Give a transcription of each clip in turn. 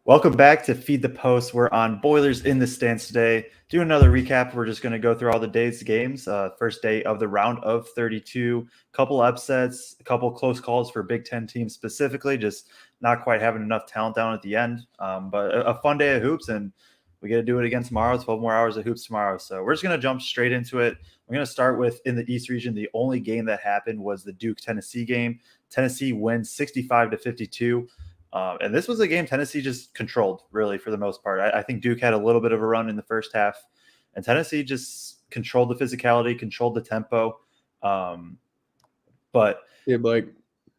Welcome back to Feed the Post. We're on Boilers in the Stands today. Do another recap. We're just going to go through all the day's games. First day of the round of 32. Couple upsets, a couple close calls for Big Ten teams specifically. Just not quite having enough talent down at the end. But a fun day of hoops, and we get to do it again tomorrow. 12 more hours of hoops tomorrow. So we're just going to jump straight into it. We're going to start with in the East region. The only game that happened was the Duke-Tennessee game. Tennessee wins 65-52. And this was a game Tennessee just controlled, really, for the most part. I think Duke had a little bit of a run in the first half, and Tennessee just controlled the physicality, controlled the tempo. But yeah, Blake.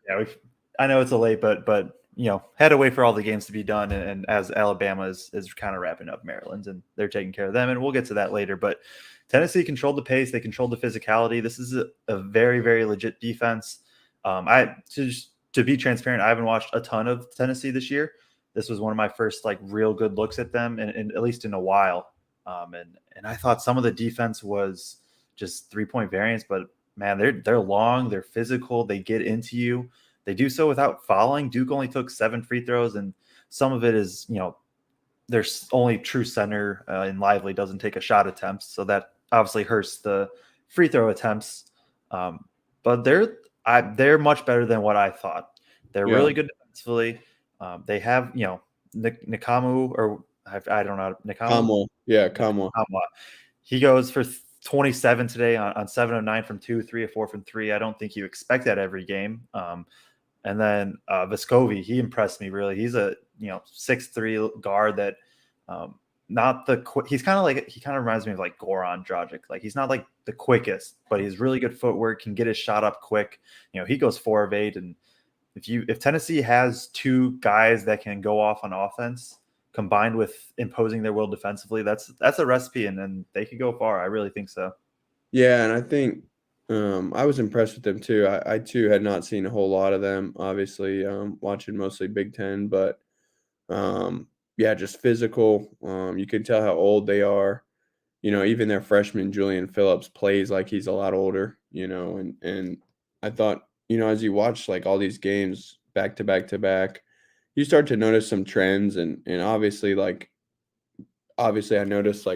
Yeah, I know it's a late, but had to wait for all the games to be done. And as Alabama is kind of wrapping up Maryland, and they're taking care of them, and we'll get to that later. But Tennessee controlled the pace, they controlled the physicality. This is a very, very legit defense. To be transparent, I haven't watched a ton of Tennessee this year. This was one of my first real good looks at them, and at least in a while. And I thought some of the defense was just 3-point variance, but man, they're long, they're physical, they get into you. They do so without fouling. Duke only took 7 free throws, and some of it is their only true center in Lively doesn't take a shot attempts, so that obviously hurts the free throw attempps. But they're much better than what I thought. They're really good defensively. They have, Nakamu, or I don't know, Nakamu. Yeah, Kamwa. He goes for 27 today on 7 of 9 from 2, 3 of 4 from 3. I don't think you expect that every game. And then Vescovi, he impressed me really. He's a 6'3" guard that not the quick. He kind of reminds me of Goran Dragic. He's not the quickest, but he's really good footwork, can get his shot up quick. He goes 4 of 8. And if Tennessee has two guys that can go off on offense combined with imposing their will defensively, that's a recipe, and then they could go far. I really think so. Yeah, and I think I was impressed with them too. I too had not seen a whole lot of them, obviously, watching mostly Big Ten, but yeah, just physical. You can tell how old they are. Even their freshman Julian Phillips plays like he's a lot older. And I thought, as you watch all these games back to back to back, you start to notice some trends, and obviously I noticed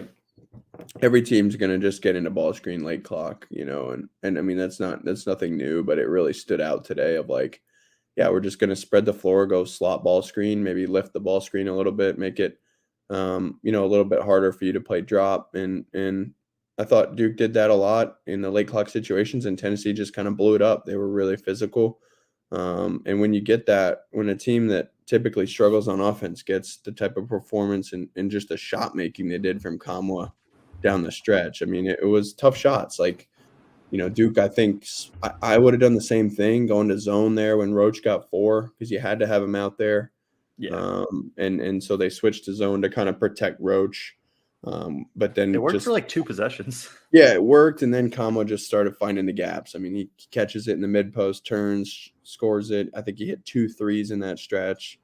every team's going to just get into ball screen late clock, and I mean that's nothing new, but it really stood out today of yeah, we're just going to spread the floor, go slot ball screen, maybe lift the ball screen a little bit, make it, a little bit harder for you to play drop. And I thought Duke did that a lot in the late clock situations, and Tennessee just kind of blew it up. They were really physical. And when you get that, when a team that typically struggles on offense gets the type of performance and just the shot making they did from Kamwa down the stretch, I mean, it was tough shots. Duke, I think I would have done the same thing going to zone there when Roach got 4, because you had to have him out there. Yeah. And so they switched to zone to kind of protect Roach. But then it worked for 2 possessions. Yeah, it worked. And then Kamo just started finding the gaps. I mean, he catches it in the mid post, turns, scores it. I think he hit 2 threes in that stretch.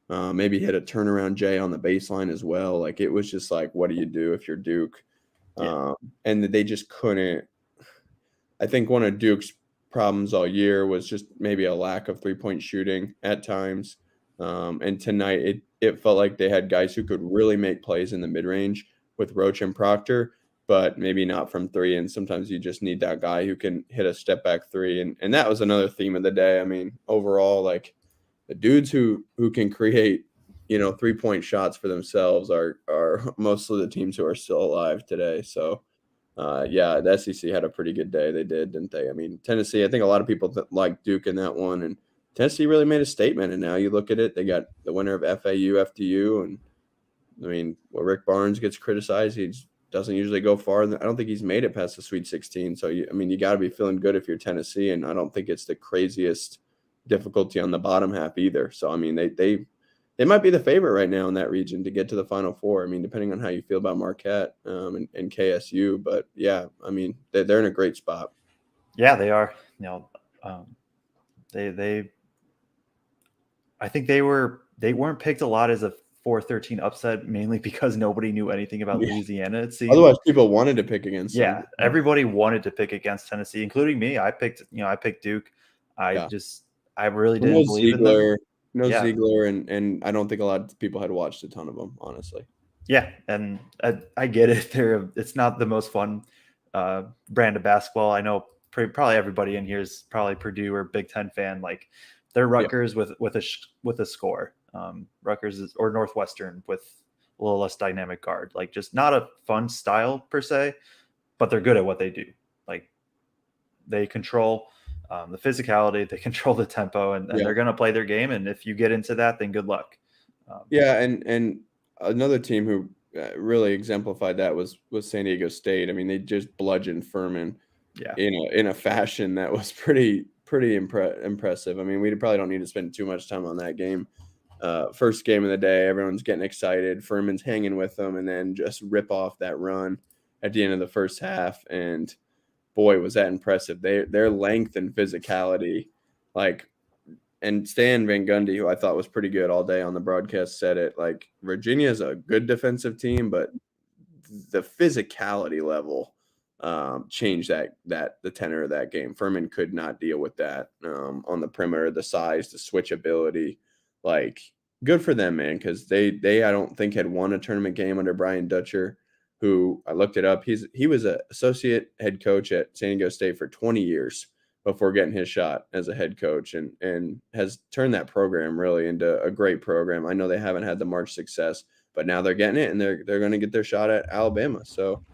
Maybe hit a turnaround J on the baseline as well. It was just what do you do if you're Duke? Yeah. And they just couldn't. I think one of Duke's problems all year was just maybe a lack of 3-point shooting at times. And tonight it felt like they had guys who could really make plays in the mid-range with Roach and Proctor, but maybe not from 3. And sometimes you just need that guy who can hit a step back 3. And that was another theme of the day. I mean, overall, the dudes who can create, 3-point shots for themselves are most of the teams who are still alive today. So, yeah, the SEC had a pretty good day. They did, didn't they? I mean, Tennessee, I think a lot of people like Duke in that one, and Tennessee really made a statement. And now you look at it, they got the winner of FAU, FDU, and I mean, Rick Barnes gets criticized. He doesn't usually go far. I don't think he's made it past the Sweet 16. So, you got to be feeling good if you're Tennessee, and I don't think it's the craziest difficulty on the bottom half either. So, I mean, they might be the favorite right now in that region to get to the Final Four. I mean, depending on how you feel about Marquette and KSU. But, yeah, I mean, they're in a great spot. Yeah, they are. I think they weren't picked a lot as a 4-13 upset, mainly because nobody knew anything about Louisiana. It seemed. Otherwise, people wanted to pick against them. Everybody wanted to pick against Tennessee, including me. I picked Duke. I really didn't believe in them. No Yeah. Ziegler, and I don't think a lot of people had watched a ton of them, honestly. Yeah, and I get it. It's not the most fun brand of basketball. I know probably everybody in here is probably Purdue or Big Ten fan. Like they're Yeah. Rutgers with a score. Rutgers or Northwestern with a little less dynamic guard. Like just not a fun style per se, but they're good at what they do. Like they control the physicality, they control the tempo, and Yeah. they're going to play their game. And if you get into that, then good luck. Yeah, and another team who really exemplified that was San Diego State. I mean, they just bludgeoned Furman Yeah. in a fashion that was pretty impressive. I mean, we probably don't need to spend too much time on that game. First game of the day, everyone's getting excited. Furman's hanging with them, and then just rip off that run at the end of the first half. And boy, was that impressive! Their length and physicality, like. And Stan Van Gundy, who I thought was pretty good all day on the broadcast, said it like Virginia's a good defensive team, but the physicality level changed the tenor of that game. Furman could not deal with that on the perimeter, the size, the switch ability. Like good for them, man, because they I don't think had won a tournament game under Brian Dutcher, who I looked it up. He was an associate head coach at San Diego State for 20 years before getting his shot as a head coach, and has turned that program really into a great program. I know they haven't had the March success, but now they're getting it, and they're going to get their shot at Alabama. So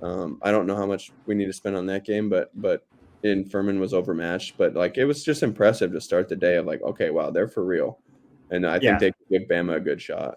I don't know how much we need to spend on that game, but in Furman was overmatched. But like it was just impressive to start the day of like, okay, wow, they're for real, and I think they could give Bama a good shot.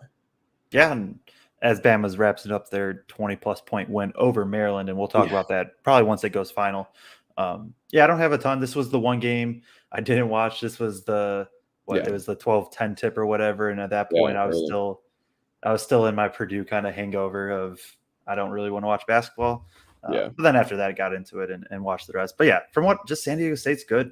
Yeah, and as Bama's wraps it up their 20-plus point win over Maryland, and we'll talk about that probably once it goes final. I don't have a ton. This was the one game I didn't watch. This was it was the 12-10 tip or whatever, and at that point I was still in my Purdue kind of hangover of I don't really want to watch basketball. But then after that I got into it and watched the rest. But yeah, from what just San Diego State's good.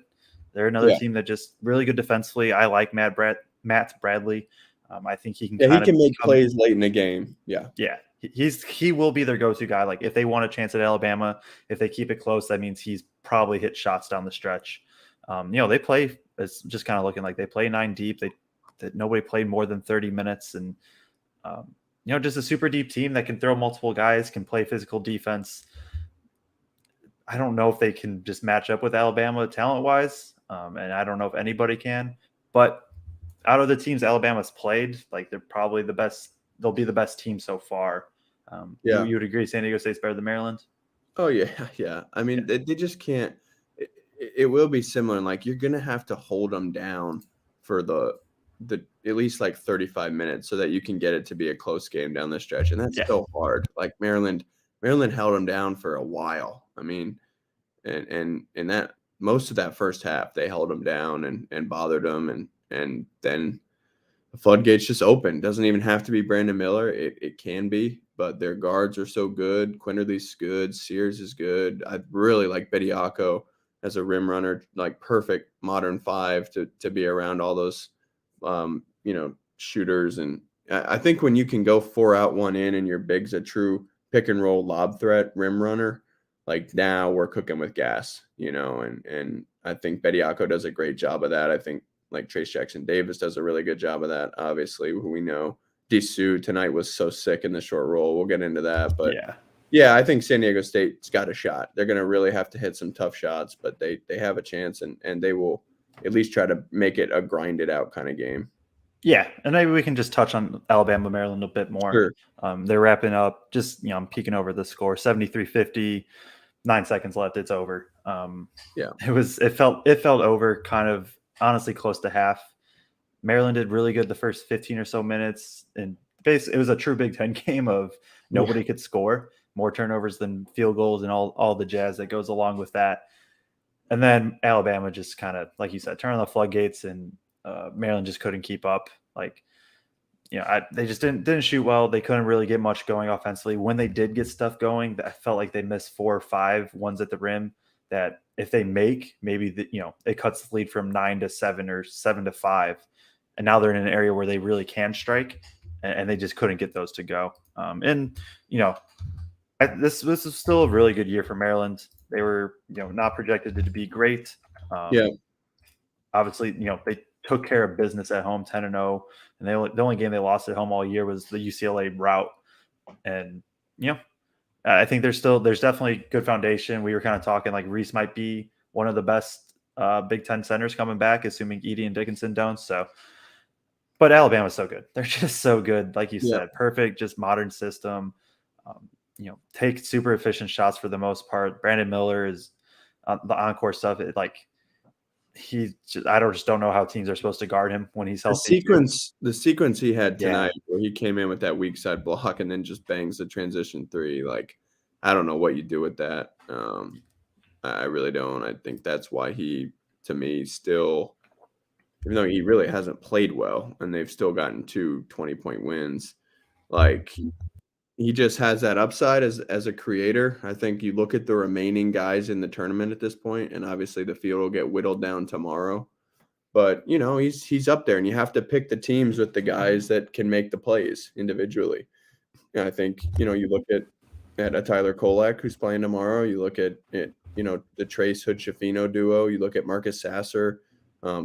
They're another team that just really good defensively. I like Matt Bradley. I think he can. Yeah, he can make plays late in the game. Yeah. He will be their go-to guy. Like if they want a chance at Alabama, if they keep it close, that means he's probably hit shots down the stretch. They play. It's just kind of looking like they play 9 deep. That nobody played more than 30 minutes, and just a super deep team that can throw multiple guys, can play physical defense. I don't know if they can just match up with Alabama talent-wise, and I don't know if anybody can. But out of the teams Alabama's played, like they're probably the best. They'll be the best team so far. You would agree San Diego State's better than Maryland? Oh yeah. I mean, they just can't. It will be similar. Like you're gonna have to hold them down for the at least like 35 minutes so that you can get it to be a close game down the stretch, and that's so hard. Like Maryland held them down for a while. I mean, and that most of that first half they held them down and bothered them, and then the floodgates just open. Doesn't even have to be Brandon Miller. It can be, but their guards are so good. Quinterly's good. Sears is good. I really like Bediako as a rim runner, like perfect modern 5 to be around all those, shooters. And I think when you can go 4 out, 1 in, and your big's a true pick and roll lob threat rim runner, like now we're cooking with gas, and I think Bediako does a great job of that. I think like Trace Jackson Davis does a really good job of that. Obviously, who we know. Disu tonight was so sick in the short roll. We'll get into that. But yeah, I think San Diego State's got a shot. They're going to really have to hit some tough shots, but they have a chance, and they will at least try to make it a grinded out kind of game. Yeah, and maybe we can just touch on Alabama, Maryland a bit more. Sure. They're wrapping up. Just I'm peeking over the score, 73-50, 9 seconds left. It's over. It felt over kind of honestly close to half. Maryland did really good the first 15 or so minutes, and it was a true Big Ten game of nobody could score, more turnovers than field goals, and all the jazz that goes along with that. And then Alabama just kind of, like you said, turned on the floodgates, and Maryland just couldn't keep up. Like, they just didn't shoot well. They couldn't really get much going offensively. When they did get stuff going, I felt like they missed 4 or 5 ones at the rim that if they make, maybe it cuts the lead from 9 to 7 or 7 to 5. And now they're in an area where they really can strike, and they just couldn't get those to go. This is still a really good year for Maryland. They were, not projected to be great. Obviously, took care of business at home, 10-0, and the only game they lost at home all year was the UCLA route. And I think there's definitely good foundation. We were kind of talking like Reese might be one of the best Big Ten centers coming back, assuming Edie and Dickinson don't. So, but Alabama's so good. They're just so good, like you said, perfect, just modern system. Take super efficient shots for the most part. Brandon Miller is the encore stuff. I just don't know how teams are supposed to guard him when he's healthy. The sequence he had tonight, where he came in with that weak side block and then just bangs the transition three. Like, I don't know what you do with that. I really don't. I think that's why he, to me, still, even though he really hasn't played well, and they've still gotten 2 20-point wins, like, he just has that upside as a creator. I think you look at the remaining guys in the tournament at this point, and obviously the field will get whittled down tomorrow. But, he's up there, and you have to pick the teams with the guys that can make the plays individually. And I think, you look at a Tyler Kolak who's playing tomorrow. You look at it, the Trace Hood-Shafino duo. You look at Marcus Sasser.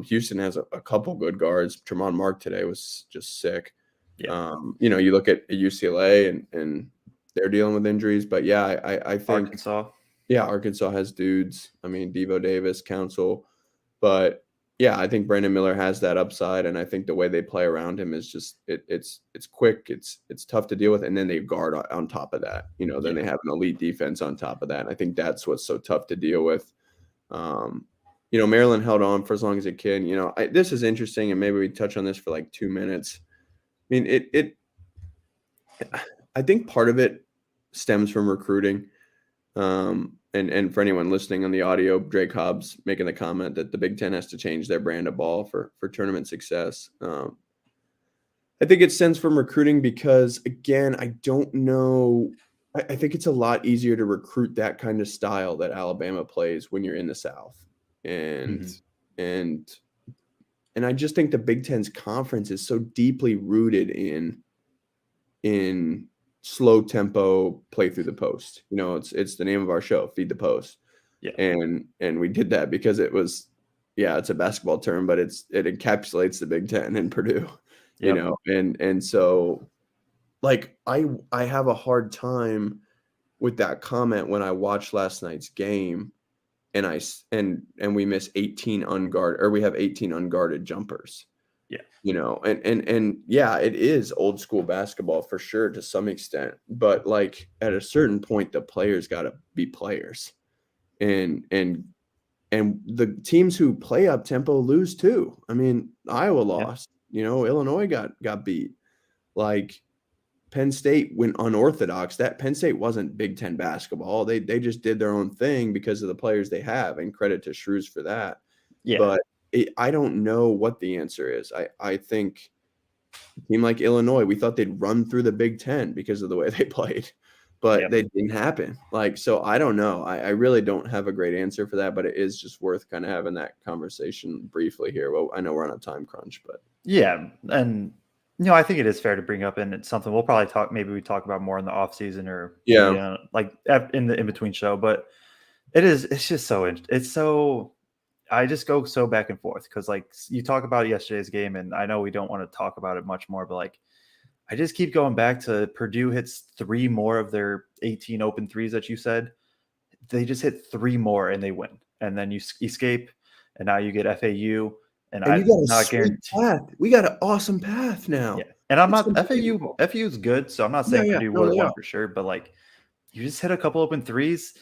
Houston has a couple good guards. Tremont Mark today was just sick. Yeah. You look at UCLA and they're dealing with injuries. But, I think Arkansas. Yeah, Arkansas has dudes. I mean, Devo Davis, Council. But, I think Brandon Miller has that upside, and I think the way they play around him is just it's quick, it's tough to deal with, and then they guard on top of that. Then they have an elite defense on top of that. And I think that's what's so tough to deal with. Maryland held on for as long as it can. This is interesting, and maybe we touch on this for like 2 minutes. I mean, I think part of it stems from recruiting. And for anyone listening on the audio, Drake Hobbs making the comment that the Big Ten has to change their brand of ball for tournament success. I think it stems from recruiting because, again, I don't know. I think it's a lot easier to recruit that kind of style that Alabama plays when you're in the South. And I just think the Big Ten's conference is so deeply rooted in slow tempo play through the post. It's the name of our show, Feed the Post. Yeah. And we did that because it was, it's a basketball term, but it encapsulates the Big Ten and Purdue, and so like I have a hard time with that comment when I watched last night's game and we miss 18 unguarded, or we have 18 unguarded jumpers. And it is old school basketball for sure to some extent, but like at a certain point, the players got to be players, and the teams who play up tempo lose too. I mean, Iowa lost, Illinois got beat, like Penn State went unorthodox. That Penn State wasn't Big Ten basketball. They just did their own thing because of the players they have, and credit to Shrews for that. Yeah. But I don't know what the answer is. I think a team like Illinois, we thought they'd run through the Big Ten because of the way they played, but they didn't happen. Like, so I don't know. I really don't have a great answer for that, but it is just worth kind of having that conversation briefly here. Well, I know we're on a time crunch, but yeah. And, I think it is fair to bring up, and it's something we'll probably we talk about more in the off season or like in the in-between show, but it's just so I just go so back and forth because, like, you talk about yesterday's game, and I know we don't want to talk about it much more, but like, I just keep going back to Purdue hits 3 more of their 18 open threes that you said. They just hit 3 more and they win, and then you escape, and now you get FAU, and you got a not guaranteed path. We got an awesome path now. Yeah, and I'm not FAU is good, so I'm not saying Purdue would have won for sure, but like, you just hit a couple open threes,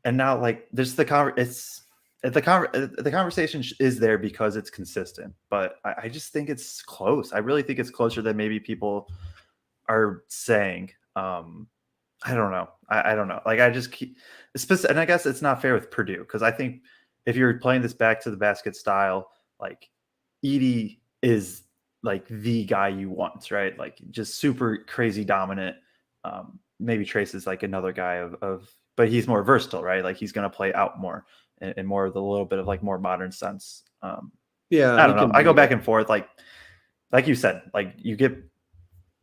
and now like there's the conversation is there because it's consistent, but I just think it's close. I really think it's closer than maybe people are saying. I don't know. I don't know. Like, I just keep, and I guess it's not fair with Purdue because I think if you're playing this back to the basket style, like Edie is like the guy you want, right? Like, just super crazy dominant. Maybe Trace is like another guy but he's more versatile, right? Like, he's going to play out more. In more of the little bit of like more modern sense. I don't know. I go back and forth. Like you said, like you get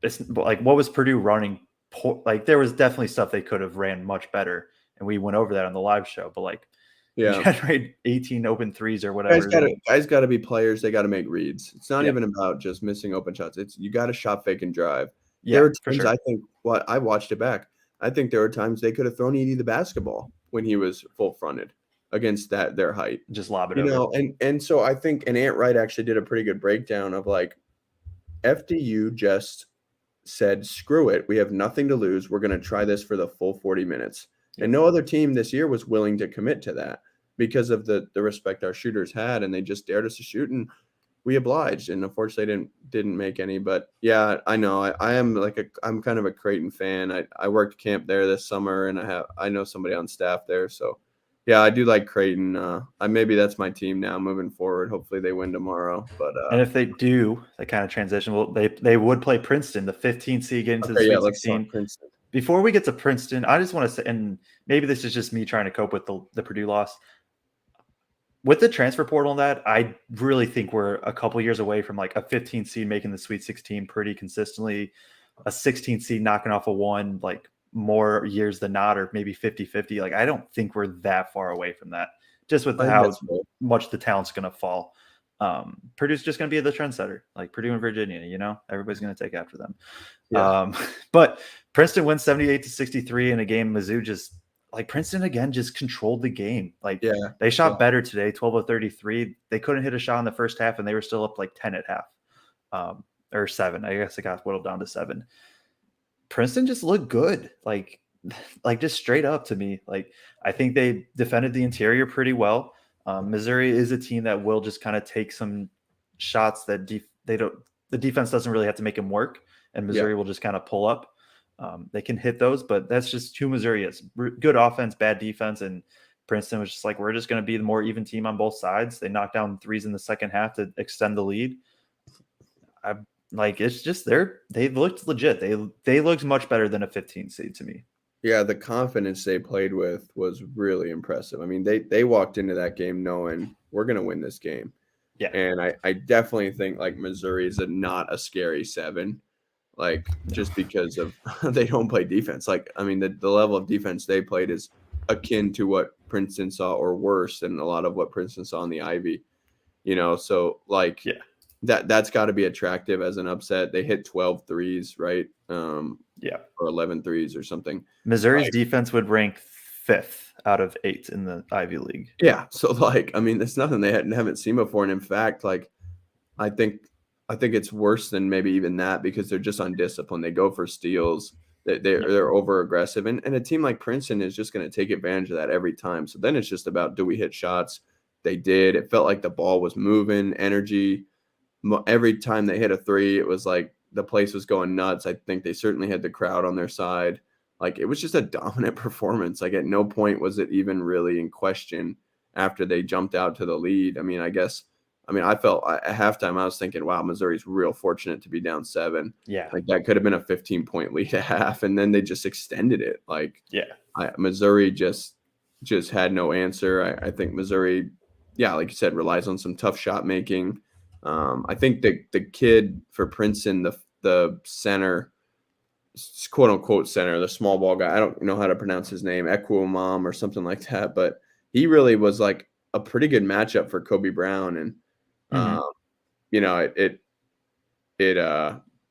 this, like what was Purdue running? Like there was definitely stuff they could have ran much better. And we went over that on the live show, but like Yeah. generate 18 open threes or whatever. Guys got to be players. They got to make reads. It's not Yeah. even about just missing open shots. It's you got to shot fake and drive. There Yeah, are for times sure. I think what I watched it back. I think there were times they could have thrown Edie the basketball when he was full fronted against their height. Just lob it over. And so I think and Ant Wright actually did a pretty good breakdown of like FDU just said, screw it. We have nothing to lose. We're going to try this for the full 40 minutes. And no other team this year was willing to commit to that because of the respect our shooters had. And they just dared us to shoot. And we obliged. And unfortunately, didn't make any. But yeah, I know. I'm kind of a Creighton fan. I worked camp there this summer and I know somebody on staff there. So yeah, I do like Creighton. Maybe that's my team now moving forward. Hopefully they win tomorrow. But and if they do, they kind of transition. Well, they would play Princeton, the 15th seed, get into the Sweet 16. Princeton. Before we get to Princeton, I just want to say, and maybe this is just me trying to cope with the Purdue loss. With the transfer portal and that, I really think we're a couple years away from like a 15th seed making the Sweet 16 pretty consistently, a 16th seed knocking off a 1, like more years than not, or maybe 50-50. Like, I don't think we're that far away from that, just with how much the talent's going to fall. Purdue's just going to be the trendsetter, like Purdue and Virginia, everybody's going to take after them. Yeah. But Princeton wins 78-63 in a game. Mizzou just, like, Princeton again just controlled the game. Like, they shot better today, 12 of 33. They couldn't hit a shot in the first half, and they were still up like 10 at half, or 7. I guess it got whittled down to 7. Princeton just looked good, like just straight up to me. Like, I think they defended the interior pretty well. Missouri is a team that will just kind of take some shots that the defense doesn't really have to make them work, and Missouri will just kind of pull up. They can hit those, but that's just who Missouri is. Good offense, bad defense, and Princeton was just like, we're just going to be the more even team on both sides. They knocked down threes in the second half to extend the lead. It's just they looked legit. They looked much better than a 15 seed to me. Yeah, the confidence they played with was really impressive. I mean, they walked into that game knowing we're going to win this game. Yeah. And I definitely think like Missouri is not a scary 7, just because of they don't play defense. Like, I mean, the level of defense they played is akin to what Princeton saw or worse than a lot of what Princeton saw in the Ivy, so like, that's got to be attractive as an upset. They hit 12 threes, right? Or 11 threes or something. Missouri's defense would rank 5th out of 8 in the Ivy League. Yeah. So I mean, it's nothing they haven't seen before. And in fact, I think it's worse than maybe even that because they're just undisciplined. They go for steals. They're over aggressive. And a team like Princeton is just going to take advantage of that every time. So then it's just about, do we hit shots? They did. It felt like the ball was moving, energy. Every time they hit a 3, it was like the place was going nuts. I think they certainly had the crowd on their side. Like, it was just a dominant performance. Like, at no point was it even really in question after they jumped out to the lead. I felt at halftime, I was thinking, wow, Missouri's real fortunate to be down 7. Yeah. Like, that could have been a 15-point lead at half, and then they just extended it. Missouri just had no answer. I think Missouri, like you said, relies on some tough shot making. I think the kid for Princeton, the center, quote unquote center, the small ball guy, I don't know how to pronounce his name, Equimom or something like that, but he really was like a pretty good matchup for Kobe Brown. And,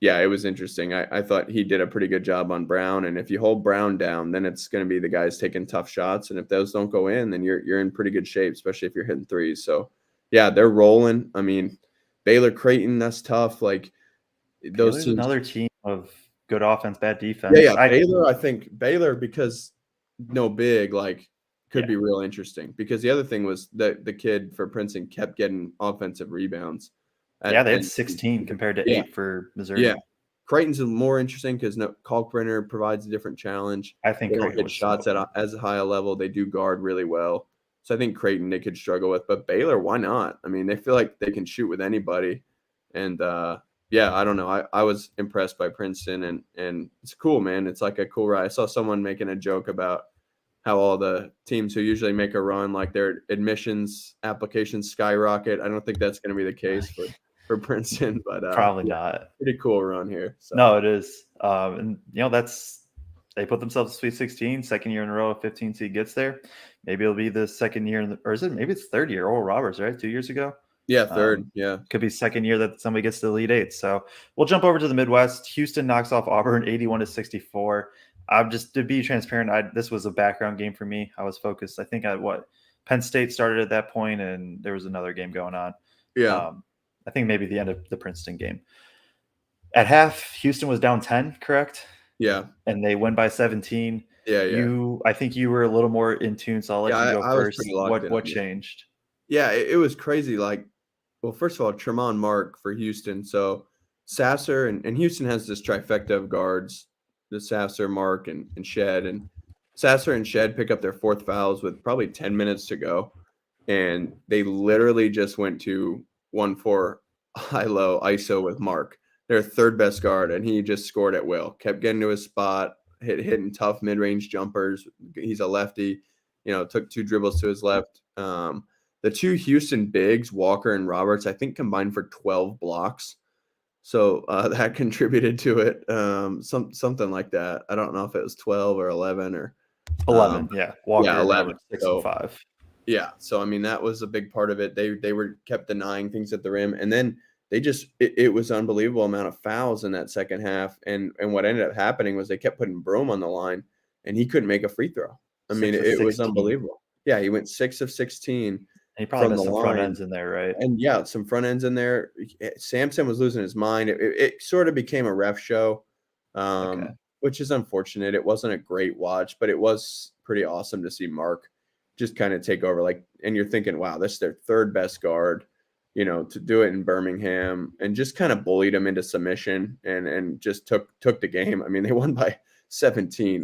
it was interesting. I thought he did a pretty good job on Brown. And if you hold Brown down, then it's going to be the guys taking tough shots. And if those don't go in, then you're in pretty good shape, especially if you're hitting threes. So yeah, they're rolling. I mean, Baylor, Creighton, that's tough. Like, those teams, another team of good offense, bad defense. Baylor, I think Baylor, because no big, could be real interesting. Because the other thing was that the kid for Princeton kept getting offensive rebounds. They had 16 compared to 8 for Missouri. Yeah, Creighton's more interesting because Kalkbrenner provides a different challenge. I think they don't hit shots at as high a level. They do guard really well. So I think Creighton they could struggle with, but Baylor, why not? I mean, they feel like they can shoot with anybody, and I don't know. I was impressed by Princeton, and it's cool, man. It's like a cool ride. I saw someone making a joke about how all the teams who usually make a run, like their admissions applications skyrocket. I don't think that's going to be the case for Princeton, but probably not. Pretty cool run here. So. No, it is, and that's they put themselves in Sweet 16, second year in a row, a 15 seed gets there. Maybe it'll be the second year, or is it? Maybe it's third year. Oral Roberts, right? 2 years ago. Yeah, third. Yeah. Could be second year that somebody gets to the Elite Eight. So we'll jump over to the Midwest. Houston knocks off Auburn 81-64. I'm just to be transparent. This was a background game for me. I was focused. I think Penn State started at that point, and there was another game going on. Yeah. I think maybe the end of the Princeton game. At half, Houston was down 10, correct? Yeah. And they win by 17. Yeah. I think you were a little more in tune, so I'll let you go I was first. pretty locked in What on it. changed? Yeah, it was crazy. Like, well, first of all, Tremont Mark for Houston. So Sasser and Houston has this trifecta of guards, the Sasser, Mark, and Shed. And Sasser and Shed pick up their fourth fouls with probably 10 minutes to go. And they literally just went to 1-4 high-low ISO with Mark, their third best guard, and he just scored at will. Kept getting to his spot, hitting tough mid-range jumpers. He's a lefty, took 2 dribbles to his left. The 2 Houston bigs, Walker and Roberts, I think combined for 12 blocks. So that contributed to it. Something like that. I don't know if it was 12 or 11 or 11. Yeah, Walker and 11. Roberts 6 and 5. Yeah, so I mean that was a big part of it. They were kept denying things at the rim, and then they just it was unbelievable amount of fouls in that second half. And what ended up happening was they kept putting Broome on the line, and he couldn't make a free throw. I mean, it was unbelievable. Yeah, he went 6 of 16. And he probably has some front ends in there, right? And yeah, some front ends in there. Sampson was losing his mind. It sort of became a ref show, which is unfortunate. It wasn't a great watch, but it was pretty awesome to see Mark just kind of take over. And you're thinking, wow, this is their third best guard, to do it in Birmingham, and just kind of bullied him into submission and just took the game. I mean, they won by 17.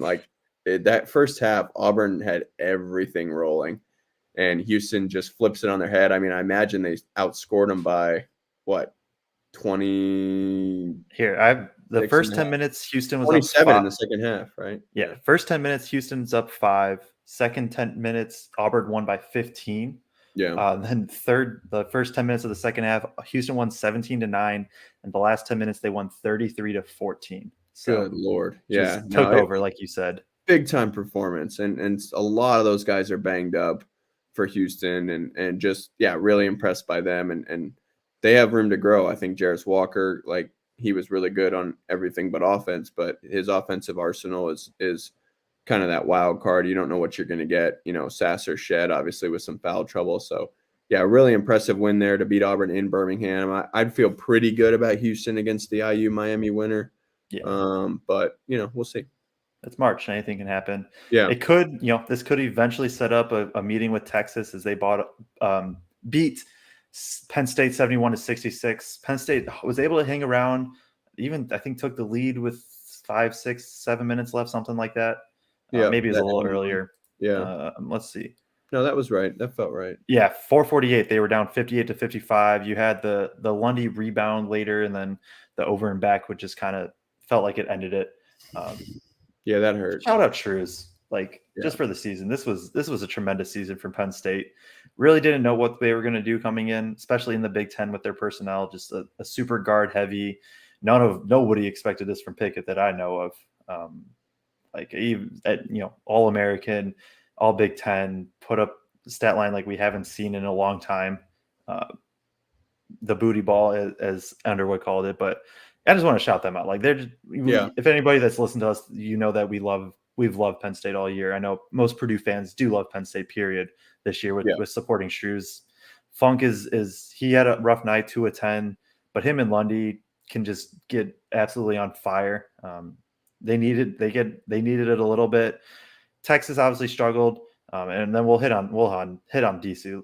That first half, Auburn had everything rolling. And Houston just flips it on their head. I mean, I imagine they outscored them by what, 20? Here, the first 10 minutes, Houston was 27 up 5. In the second half, right? Yeah, first 10 minutes, Houston's up 5. Second 10 minutes, Auburn won by 15. Yeah. Then the first 10 minutes of the second half, Houston won 17-9, and the last 10 minutes they won 33-14. So good Lord, yeah, took over, like you said. Big time performance, and a lot of those guys are banged up for Houston, and just really impressed by them, and they have room to grow. I think Jarris Walker, he was really good on everything but offense, but his offensive arsenal is kind of that wild card. You don't know what you're going to get. Sasser, Shed, obviously with some foul trouble. So really impressive win there to beat Auburn in Birmingham. I'd feel pretty good about Houston against the IU Miami winner. Yeah. But we'll see. It's March. Anything can happen. Yeah. It could, this could eventually set up a meeting with Texas as they beat Penn State 71-66. Penn State was able to hang around, even I think took the lead with 5, 6, 7 minutes left, something like that. Maybe it was a little earlier. Yeah. Let's see. No, that was right. That felt right. Yeah, 4:48. They were down 58-55. You had the Lundy rebound later, and then the over and back, which just kind of felt like it ended it. Yeah, that hurt. Shout out Shrews, just for the season. This was a tremendous season from Penn State. Really didn't know what they were going to do coming in, especially in the Big Ten with their personnel. Just a super guard heavy. Nobody expected this from Pickett that I know of. Even All American, All Big Ten, put up stat line like we haven't seen in a long time. The booty ball, as Underwood called it, but I just want to shout them out. If anybody that's listened to us, that we've loved Penn State all year. I know most Purdue fans do love Penn State, period, this year with supporting Shrews. Funk he had a rough night, 2 of 10, but him and Lundy can just get absolutely on fire. They needed it a little bit. Texas obviously struggled, and then we'll hit on DC,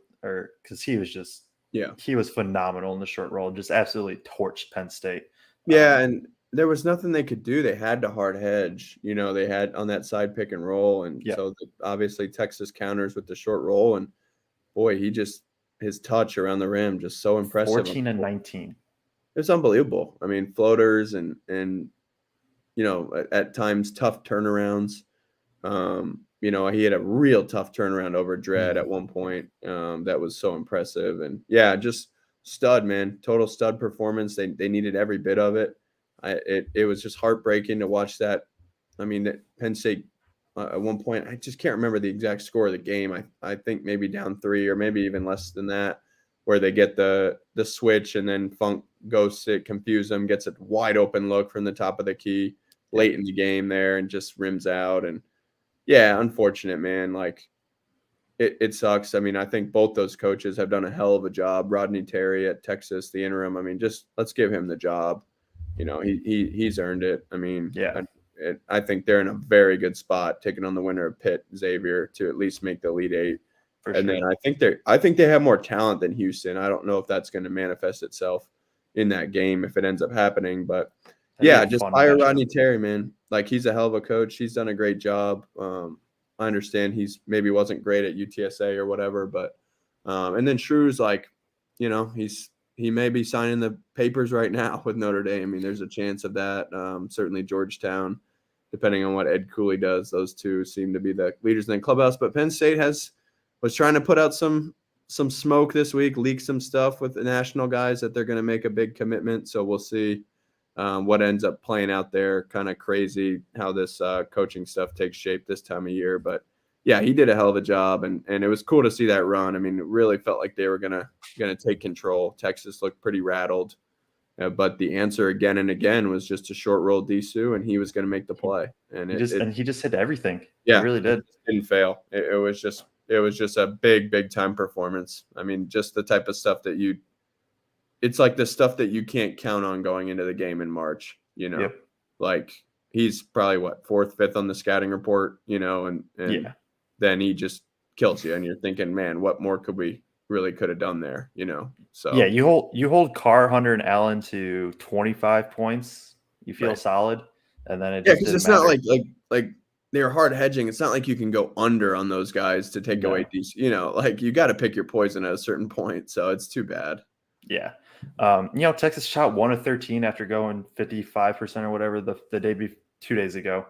because he was he was phenomenal in the short roll, just absolutely torched Penn State. Yeah, and there was nothing they could do. They had to hard hedge. They had on that side pick and roll, and so obviously Texas counters with the short roll, and boy, his touch around the rim just so impressive. 14 and 19. It's unbelievable. I mean, floaters and at times tough turnarounds. He had a real tough turnaround over Dredd at one point. That was so impressive, and just stud, man. Total stud performance. They needed every bit of it. It was just heartbreaking to watch that I mean, that Penn State at one point, I just can't remember the exact score of the game. I think maybe down 3 or maybe even less than that, where they get the switch and then Funk goes to confuse them, gets a wide open look from the top of the key late in the game there and just rims out. And yeah, unfortunate, man. Like it sucks. I mean, I think both those coaches have done a hell of a job. Rodney Terry at Texas, the interim. I mean, just let's give him the job. You know, he's earned it. I mean, Yeah, I think they're in a very good spot, taking on the winner of Pitt Xavier to at least make the Elite Eight. for And sure. then I think they have more talent than Houston. I don't know if that's going to manifest itself in that game if it ends up happening, but That'd be yeah, a just fun hire matchup. Rodney Terry, man. Like he's a hell of a coach. He's done a great job. I understand he's maybe wasn't great at UTSA or whatever, but and then Shrew's like, you know, he may be signing the papers right now with Notre Dame. I mean, there's a chance of that. Certainly Georgetown, depending on what Ed Cooley does. Those two seem to be the leaders in the clubhouse. But Penn State was trying to put out some smoke this week, leak some stuff with the national guys that they're going to make a big commitment. So we'll see what ends up playing out there. Kind of crazy how this coaching stuff takes shape this time of year. But yeah, he did a hell of a job, and it was cool to see that run. I mean, it really felt like they were gonna take control. Texas looked pretty rattled, but the answer again and again was just a short roll Disu, and he was going to make the play. And he just hit everything. Yeah, he really did. It didn't fail. It was just a big time performance. I mean, just the type of stuff that it's like the stuff that you can't count on going into the game in March. You know, Yep. like he's probably what 4th, 5th on the scouting report. You know, and Yeah. then he just kills you, and you're thinking, man, what more could have done there? You know, so Yeah, you hold Carr, Hunter, and Allen to 25 points. You feel Right. solid, and then it Yeah, just because didn't it's matter. not like they're hard hedging. It's not like you can go under on those guys to take away these. You know, like you got to pick your poison at a certain point. So it's too bad. Yeah. Texas shot 1 of 13 after going 55% or whatever the day 2 days ago.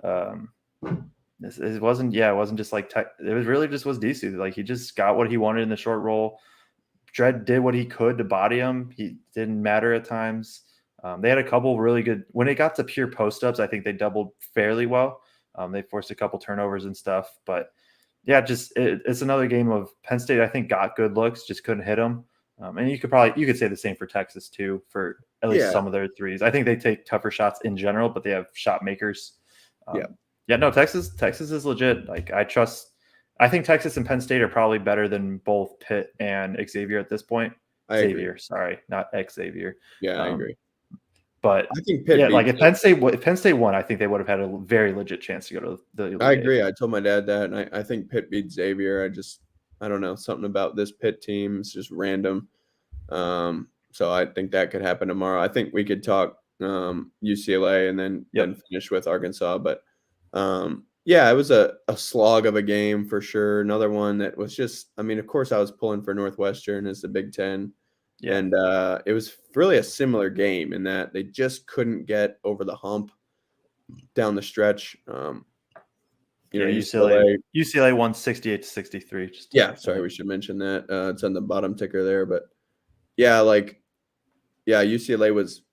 It wasn't just like it was really just was Disu. Like he just got what he wanted in the short roll. Dredd did what he could to body him. He didn't matter at times. They had a couple really good when it got to pure post ups. I think they doubled fairly well. They forced a couple turnovers and stuff, but yeah, just it's another game of Penn State. I think got good looks, just couldn't hit them. And you could say the same for Texas too, for at least some of their threes. I think they take tougher shots in general, but they have shot makers. Texas is legit. Like I think Texas and Penn State are probably better than both Pitt and Xavier at this point. Xavier, sorry, not Xavier. Yeah, I agree. But I think Pitt if Penn State won, I think they would have had a very legit chance to go to the Elite I agree. Eight. I told my dad that, and I think Pitt beat Xavier. I don't know, something about this Pitt team is just random. So I think that could happen tomorrow. I think we could talk UCLA and then finish with Arkansas. But it was a slog of a game for sure. Another one that was just, I mean, of course I was pulling for Northwestern as the Big Ten. Yeah. And it was really a similar game in that they just couldn't get over the hump down the stretch. UCLA won 68-63. Sorry, we should mention that. It's on the bottom ticker there, but UCLA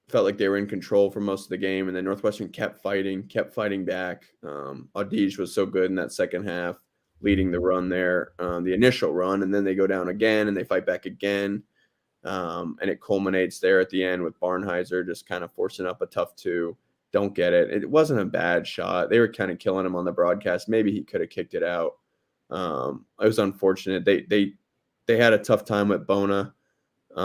felt like they were in control for most of the game, and then Northwestern kept fighting back. Audige was so good in that second half, leading the run there, the initial run, and then they go down again and they fight back again. And it culminates there at the end with Barnheiser just kind of forcing up a tough 2. Don't get it. It wasn't a bad shot. They were kind of killing him on the broadcast. Maybe he could have kicked it out. It was unfortunate. They had a tough time with Bona. It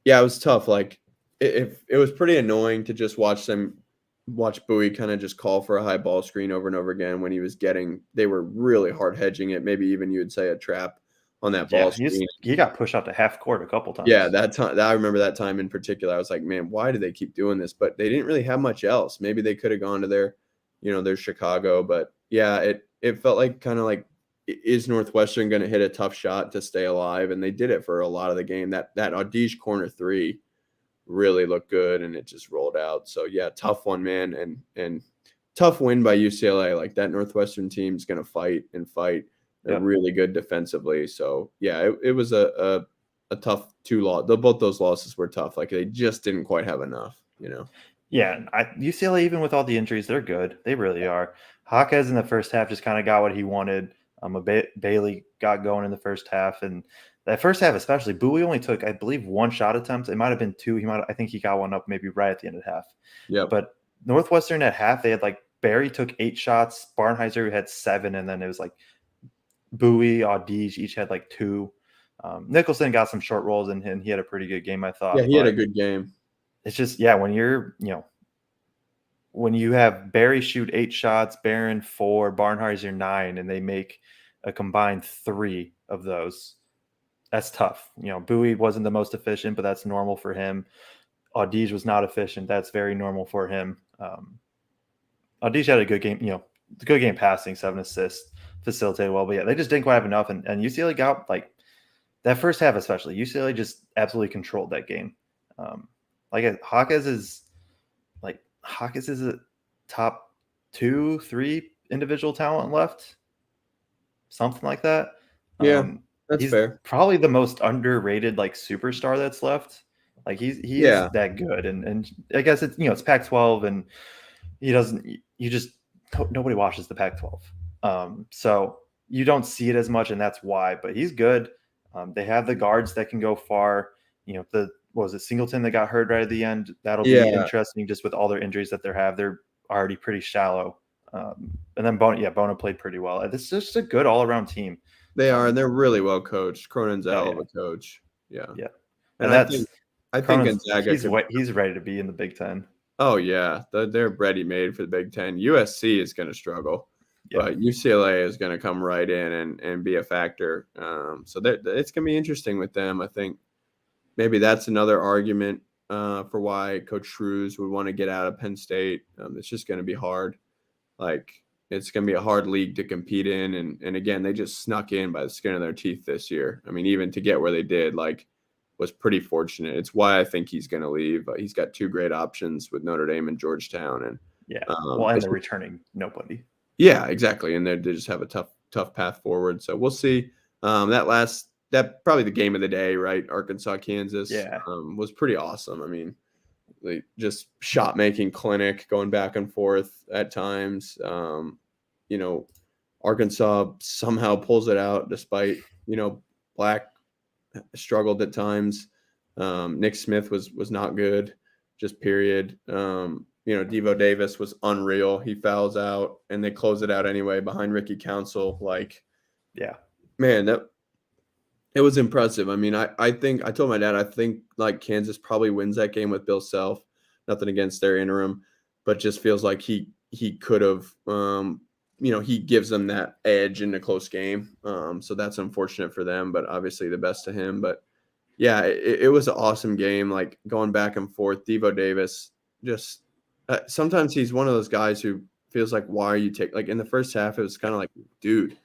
was tough. Like it was pretty annoying to just watch Bowie kind of just call for a high ball screen over and over again when they were really hard hedging it. Maybe even you would say a trap on that ball screen. He got pushed out to half court a couple times. Yeah, that time I remember that time in particular. I was like, man, why do they keep doing this? But they didn't really have much else. Maybe they could have gone to their Chicago. But yeah, it felt like kind of like, is Northwestern going to hit a tough shot to stay alive? And they did it for a lot of the game. That Audige corner 3 really looked good, and it just rolled out. So yeah, tough one, man, and tough win by UCLA. Like that Northwestern team's going to fight. They're really good defensively. So yeah, it was a tough 2 loss. Both those losses were tough. Like they just didn't quite have enough, Yeah, UCLA, even with all the injuries, they're good. They really are. Jaquez in the first half just kind of got what he wanted. Bailey got going in the first half, and that first half especially, Bowie only took, I believe, one shot attempt. It might have been two. I think he got one up maybe right at the end of the half. Yep. But Northwestern at half, they had like Barry took 8 shots, Barnheiser had 7, and then it was like Bowie, Audige each had like 2. Nicholson got some short rolls, and he had a pretty good game, I Yeah, thought. he had a But good game. it's just, yeah, when you have Barry shoot 8 shots, Barron 4, Barnheiser 9, and they make a combined 3 of those, that's tough. Bowie wasn't the most efficient, but that's normal for him. Audige was not efficient. That's very normal for him. Audige had a good game, good game passing, 7 assists, facilitated well. But yeah, they just didn't quite have enough. And UCLA got like that first half, especially. UCLA just absolutely controlled that game. Hawkes is a top 2, 3 individual talent left, something like that. Yeah, that's He's fair. probably the most underrated like superstar that's left. Like he is Yeah. that good, and I guess it's Pac-12, and he doesn't. You just nobody watches the Pac-12, so you don't see it as much, and that's why. But he's good. They have the guards that can go far. What was it, Singleton that got hurt right at the end? That'll be Yeah. interesting just with all their injuries that they have. They're already pretty shallow. And then Bona played pretty well. This is just a good all-around team. They are, and they're really well coached. Cronin's a hell yeah. of a coach. Yeah. Yeah. And I think Gonzaga he's ready to be in the Big Ten. Oh yeah, they're ready made for the Big Ten. USC is going to struggle, but UCLA is going to come right in and be a factor. So it's going to be interesting with them. I think maybe that's another argument for why Coach Shrews would want to get out of Penn State. It's just going to be hard. Like it's going to be a hard league to compete in, and again, they just snuck in by the skin of their teeth this year. I mean, even to get where they did, was pretty fortunate. It's why I think he's going to leave. He's got 2 great options with Notre Dame and Georgetown, and and they're returning nobody. Yeah, exactly, and they just have a tough path forward. So we'll see. That probably the game of the day, right? Arkansas, Kansas, was pretty awesome. I mean, just shot making clinic, going back and forth at times. Arkansas somehow pulls it out despite Black struggled at times. Nick Smith was not good, just period. Devo Davis was unreal. He fouls out and they close it out anyway behind Ricky Council. Man, it was impressive. I mean, I think I told my dad, I think Kansas probably wins that game with Bill Self. Nothing against their interim, but just feels like he could have, he gives them that edge in a close game. So that's unfortunate for them, but obviously the best to him. But yeah, it was an awesome game, going back and forth. Devo Davis, just sometimes he's one of those guys who feels like, why are you in the first half, it was kind of like, dude,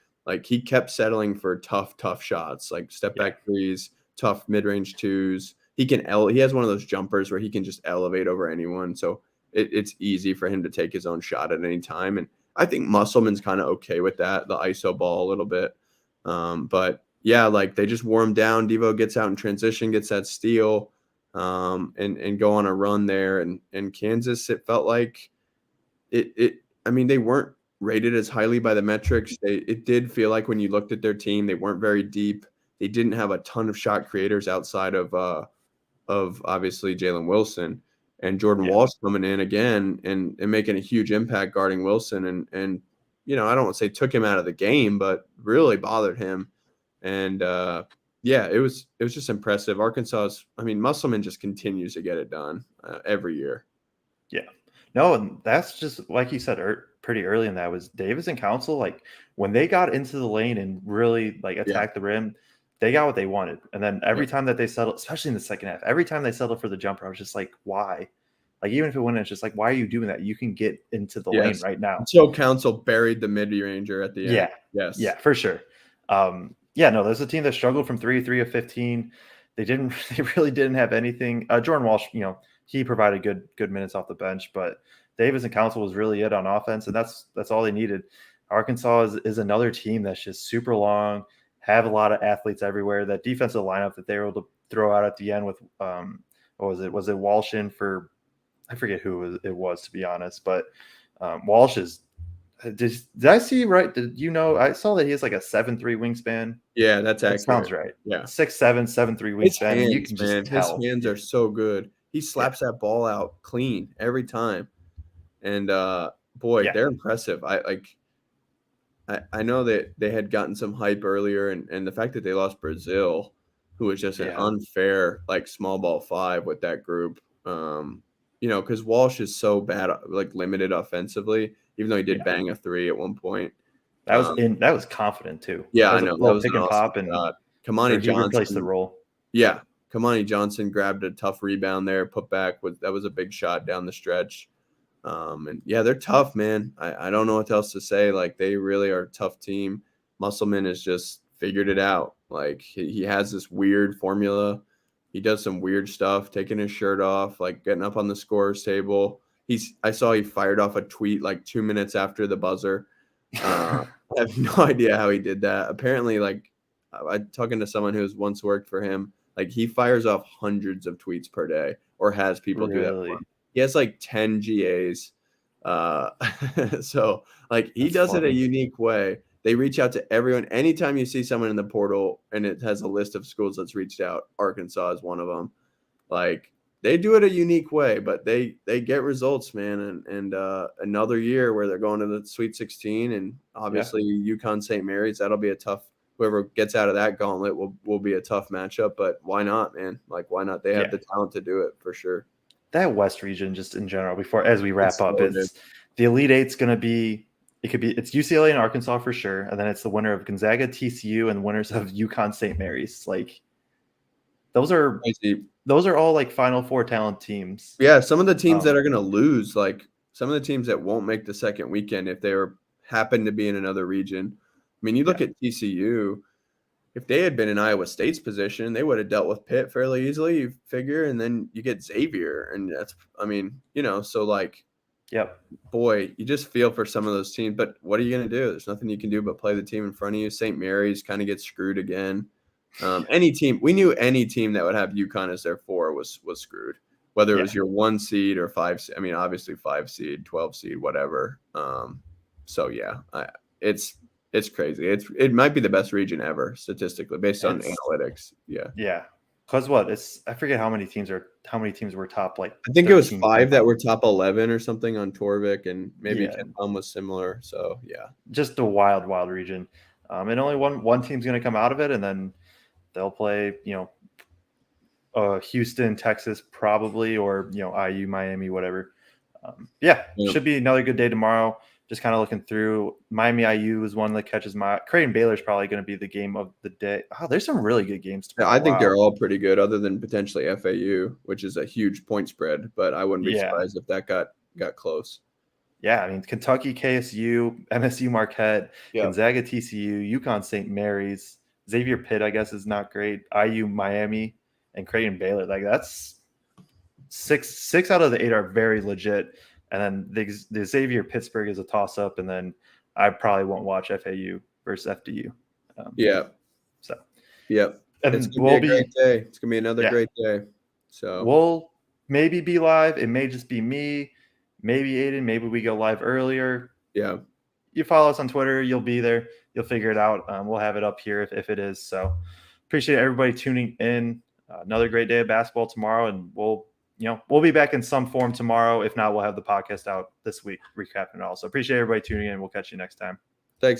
he kept settling for tough shots, step back threes, tough mid-range 2s. He has one of those jumpers where he can just elevate over anyone. So it's easy for him to take his own shot at any time. And I think Musselman's kind of okay with that, the ISO ball a little bit. But yeah, they just wore him down. Devo gets out in transition, gets that steal, and go on a run there. And Kansas, it felt like I mean, they weren't rated as highly by the metrics. It did feel like when you looked at their team, they weren't very deep. They didn't have a ton of shot creators outside of obviously Jalen Wilson and Jordan Walsh coming in again and making a huge impact guarding Wilson. And I don't want to say took him out of the game, but really bothered him. And it was just impressive. Musselman just continues to get it done every year. Yeah. No, and that's just like you said, pretty early in that was Davis and Council. When they got into the lane and really attacked the rim, they got what they wanted. And then every time that they settled, especially in the second half, every time they settled for the jumper, I was just like, why? Even if it went in, it's just why are you doing that? You can get into the lane right now. So Council buried the mid-ranger at the end. Yeah. Yes. Yeah, for sure. There's a team that struggled from 3 of 15. They really didn't have anything. Jordan Walsh, he provided good minutes off the bench, but Davis and Council was really it on offense, and that's all they needed. Arkansas is another team that's just super long, have a lot of athletes everywhere. That defensive lineup that they were able to throw out at the end with what was it? Was it Walsh in for I forget who it was to be honest, but Walsh is. Did I see right? Did you know? I saw that he has like a 7'3" wingspan. Yeah, that's That sounds accurate. right. Yeah. 6'7", 7'3" His wingspan, and you hands, can just man, his tell. hands are so good. He slaps that ball out clean every time. And boy, Yeah. they're impressive. I know that they had gotten some hype earlier, and the fact that they lost Brazil, who was just an Yeah. unfair like small ball five with that group. Because Walsh is so bad, like limited offensively, even though he did bang a three at one point. That was confident too. Yeah, That I was a know. That little was pick an and awesome pop, and shot. where Kamani he replaced the Johnson. role. Yeah, Kamani Johnson grabbed a tough rebound there, put back. That was a big shot down the stretch. And yeah, they're tough, man. I don't know what else to say. Like, they really are a tough team. Musselman has just figured it out. Like, he has this weird formula. He does some weird stuff, taking his shirt off, like getting up on the scorer's table. I saw he fired off a tweet like 2 minutes after the buzzer. I have no idea how he did that. Apparently, like, I talking to someone who's once worked for him, like he fires off hundreds of tweets per day, or has people do that for Really, him. He has like 10 GAs. So like he That's does it a funny. unique way. They reach out to everyone. Anytime you see someone in the portal and it has a list of schools that's reached out, Arkansas is one of them. Like, they do it a unique way, but they get results, man. And another year where they're going to the Sweet 16, and obviously UConn St. Mary's, that'll be a tough. Whoever gets out of that gauntlet will be a tough matchup. But why not, man? Like, why not? They have the talent to do it for sure. That West region, just in general, as we wrap up, loaded. it's the Elite Eight's going to be. It's UCLA and Arkansas for sure, and then it's the winner of Gonzaga, TCU, and winners of UConn St. Mary's. Like, those are all like Final Four talent teams. Yeah, some of the teams that are going to lose, like some of the teams that won't make the second weekend if they happen to be in another region. I mean, you look at TCU. If they had been in Iowa State's position, they would have dealt with Pitt fairly easily, you figure, and then you get Xavier, and so like, boy, you just feel for some of those teams. But what are you going to do? There's nothing you can do but play the team in front of you. St. Mary's kind of gets screwed again. We knew any team that would have UConn as their 4 was screwed, whether it was your 1 seed or 5. I mean, obviously 5 seed, 12 seed, whatever. So yeah, it's crazy. It might be the best region ever statistically based on analytics. Yeah. Yeah. Because I forget how many teams were top, like I think it was 5 that were top 11 or something on Torvik, and maybe Ken Palm was similar. So yeah, just a wild region. And only one team's going to come out of it, and then they'll play, Houston, Texas, probably, or IU, Miami, whatever. Should be another good day tomorrow. Just kind of looking through. Miami IU is one that catches my eye. Creighton Baylor is probably going to be the game of the day. Oh, there's some really good games tomorrow. I think they're all pretty good, other than potentially FAU, which is a huge point spread. But I wouldn't be surprised if that got close. Yeah, I mean, Kentucky, KSU, MSU, Marquette, Gonzaga, TCU, UConn, St. Mary's, Xavier Pitt, I guess, is not great. IU, Miami, and Creighton Baylor. Like, that's six out of the 8 are very legit. And then the Xavier Pittsburgh is a toss-up, and then I probably won't watch FAU versus FDU. And it's gonna be a great day. It's gonna be another great day. So we'll maybe be live. It may just be me, maybe Aidan. Maybe we go live earlier. Yeah. You follow us on Twitter, you'll be there. You'll figure it out. We'll have it up here if it is. So appreciate everybody tuning in. Another great day of basketball tomorrow, and we'll be back in some form tomorrow. If not, we'll have the podcast out this week recapping it all. So appreciate everybody tuning in. We'll catch you next time.